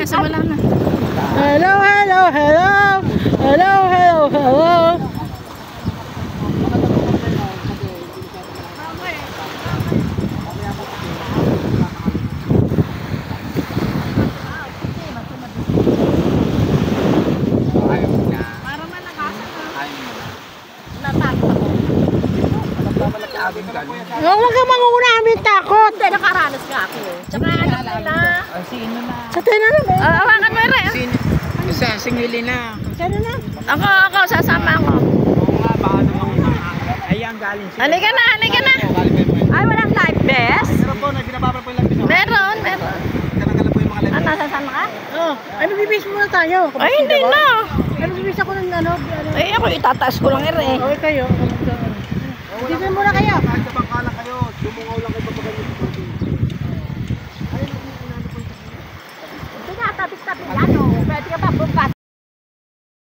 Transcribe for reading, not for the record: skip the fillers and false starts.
Kasi wala na. Hello, hello, hello. Hello, hello, hello. Huwag ka manguna, amin takot. Hindi, nakaranas nga ako. Tsaka alam nila. Sino na? Sa tena na ba? Awakan mo rin. Singili na. Sino na? Ako, sasama ako. Oo nga, baka naman. Ayan, galing sila. Halika na. Ay, walang life vest? Meron po, binababra po yung lantino. Meron. Kanagala po yung mga lantino. Ano, sasama ka? Oh, ano bibis muna tayo? Ay, hindi na. Ano bibis ako ng ano? Ay, ako itataas ko lang rin. Okay kayo. Bibis muna kayo. Kahit sa bangkala kayo, lumungaw lang kayo kapag ganyan. Tinatapis-tapis yan, o. Pwede ka ba?